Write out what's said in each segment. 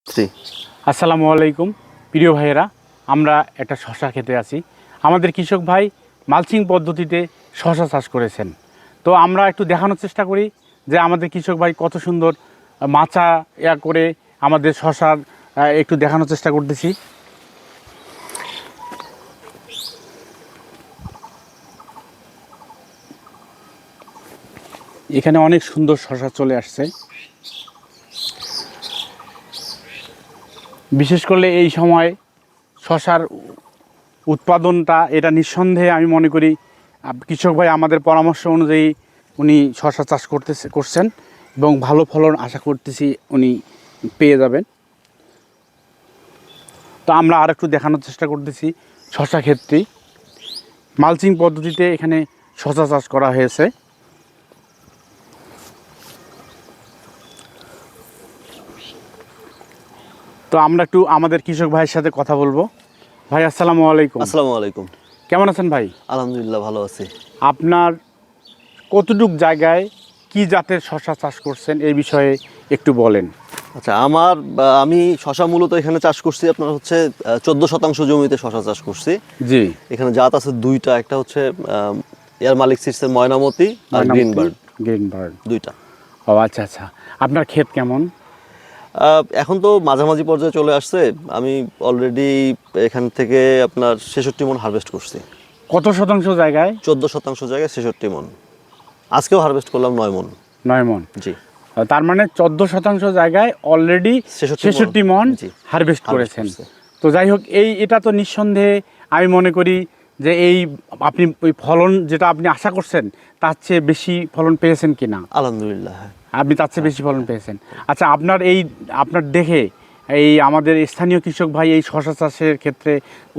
জি। আসসালামু আলাইকুম প্রিয় ভাইয়েরা, আমরা একটা শশা খেতে আছি। আমাদের কৃষক ভাই মালচিং পদ্ধতিতে শশা চাষ করেছেন। তো আমরা একটু দেখানোর চেষ্টা করি যে আমাদের কৃষক ভাই কত সুন্দর মাচা করে আমাদের শশার একটু দেখানোর চেষ্টা করতেছি। এখানে অনেক সুন্দর শশা চলে আসছে। বিশেষ করলে এই সময় শশার উৎপাদনটা এটা নিঃসন্দেহে আমি মনে করি কৃষক ভাই আমাদের পরামর্শ অনুযায়ী উনি শশা চাষ করছেন এবং ভালো ফলন আশা করতেছি উনি পেয়ে যাবেন। তো আমরা আর একটু দেখানোর চেষ্টা করতেছি শশা ক্ষেত্রে মালচিং পদ্ধতিতে এখানে শশা চাষ করা হয়েছে। তো আমরা একটু আমাদের কৃষক ভাইয়ের সাথে কথা বলবো। ভাই আসসালামু আলাইকুম। আসসালামু আলাইকুম। কেমন আছেন ভাই? আলহামদুলিল্লাহ ভালো আছি। আপনার কতটুক জায়গায় কি জাতের শশা চাষ করছেন এই বিষয়ে একটু বলেন। আচ্ছা, আমি শশা মূলত এখানে চাষ করছি আপনার হচ্ছে 14% জমিতে শশা চাষ করছি। জি। এখানে জাত আছে দুইটা, একটা হচ্ছে এয়ার মালিক সিডসের ময়নামতি আর গ্রিনবার্ড। গ্রিনবার্ড দুইটা। ও আচ্ছা আচ্ছা। আপনার ক্ষেত কেমন? এখন তো মাঝামাঝি পর্যায়ে চলে আসছে। আমি অলরেডি এখান থেকে আপনার 66 মণ হারভেস্ট করছি। কত শতাংশ জায়গায়? 14% জায়গায় 66 মণ। আজকেও হারভেস্ট করলাম 9 মণ। 9 মণ। জি। তার মানে 14% জায়গায় অলরেডি 66 মণ হারভেস্ট করেছেন। তো যাই হোক, এটা তো নিঃসন্দেহে আমি মনে করি যে আপনি ওই ফলন যেটা আপনি আশা করছেন তার চেয়ে বেশি ফলন পেয়েছেন কিনা? আলহামদুলিল্লাহ, হ্যাঁ। আপনি তার চেয়ে বেশি ফলন পেয়েছেন। আচ্ছা, আপনার দেখে আমাদের স্থানীয় কৃষক ভাই এই শশা চাষের ক্ষেত্রে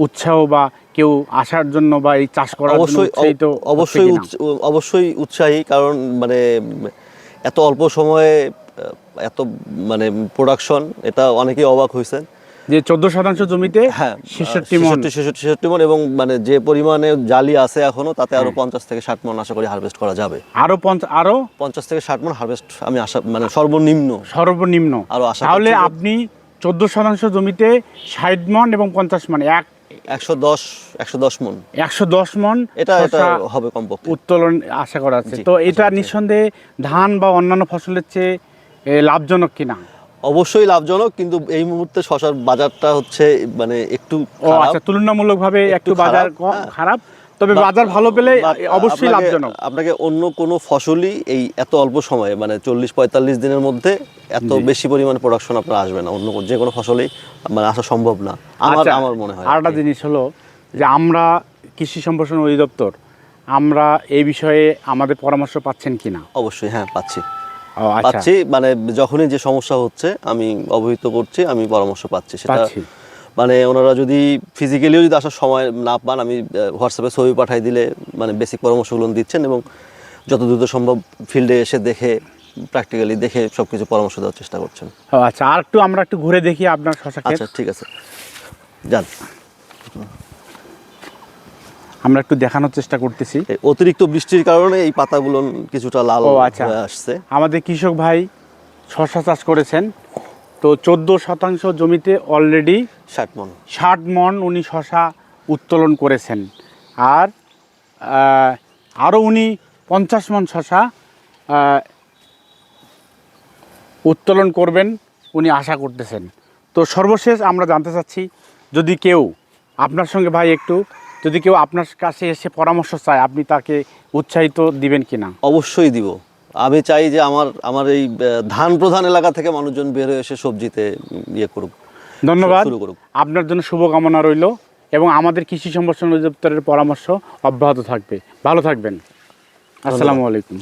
উৎসাহ বা কেউ আসার জন্য বা এই চাষ করার জন্য অবশ্যই উৎসাহী, কারণ মানে এত অল্প সময়ে এত মানে প্রোডাকশন, এটা অনেকেই অবাক হয়েছেন যে 14% জমিতে 66 মণ এবং মানে যে পরিমাণে জালি আছে এখনো, তাতে আরো 50 থেকে 60 মণ আশা করি হারভেস্ট করা যাবে। আরো 50 থেকে 60 মণ হারভেস্ট আমি আশা, মানে সর্বনিম্ন আরো আশা। তাহলে আপনি 14% জমিতে 60 মণ এবং 50 মণ 110 মণ 110 মণ এটা হবে কমপক্ষে উত্তোলন আশা করা আছে। তো এটা নিঃসন্দেহে ধান বা অন্যান্য ফসলের চেয়ে লাভজনক কিনা? অবশ্যই লাভজনক, কিন্তু এই মুহূর্তে শশার বাজারটা হচ্ছে মানে একটু আচ্ছা, তুলনামূলকভাবে একটু বাজার খারাপ, তবে বাজার ভালো পেলে অবশ্যই লাভজনক। আপনাকে অন্য কোনো ফসলই এই এত অল্প সময়ে মানে 40-45 দিনের মধ্যে এত বেশি পরিমাণ প্রোডাকশন আপনার আসবে না, অন্য যে কোনো ফসলেই মানে আসা সম্ভব না আমার মনে হয়। আরেকটা জিনিস হলো যে আমরা কৃষি সম্প্রসারণ অধিদপ্তর আমরা এই বিষয়ে আমাদের পরামর্শ পাচ্ছেন কিনা? অবশ্যই, হ্যাঁ, পাচ্ছি। মানে যখনই যে সমস্যা হচ্ছে আমি অবহিত করছি, আমি পরামর্শ পাচ্ছি। সেটা মানে ওনারা যদি ফিজিক্যালিও যদি আসার সময় না পান, আমি হোয়াটসঅ্যাপে ছবি পাঠাই দিলে মানে বেসিক পরামর্শগুলো দিচ্ছেন এবং যত দ্রুত সম্ভব ফিল্ডে এসে দেখে প্র্যাকটিক্যালি দেখে সবকিছু পরামর্শ দেওয়ার চেষ্টা করছেন। আচ্ছা, আমরা একটু ঘুরে দেখি আপনার শশা ক্ষেত। আচ্ছা, ঠিক আছে, যান। আমরা একটু দেখানোর চেষ্টা করতেছি। অতিরিক্ত বৃষ্টির কারণে এই পাতাগুলো কিছুটা লাল হয়ে আসছে। আমাদের কৃষক ভাই শশা চাষ করেছেন, তো 14% জমিতে অলরেডি 60 মণ উনি শশা উত্তোলন করেছেন, আর আরও উনি 50 মণ শশা উত্তোলন করবেন উনি আশা করতেছেন। তো সর্বশেষ আমরা জানতে চাচ্ছি, যদি কেউ আপনার সঙ্গে ভাই যদি কেউ আপনার কাছে এসে পরামর্শ চায়, আপনি তাকে উৎসাহিত দিবেন কিনা? অবশ্যই দিব। আমি চাই যে আমার এই ধান প্রধান এলাকা থেকে মানুষজন বের হয়ে এসে সবজিতে করুক। ধন্যবাদ, আপনার জন্য শুভকামনা রইল এবং আমাদের কৃষি সম্প্রসারণ অধিদপ্তরের পরামর্শ অব্যাহত থাকবে। ভালো থাকবেন। আসসালামু আলাইকুম।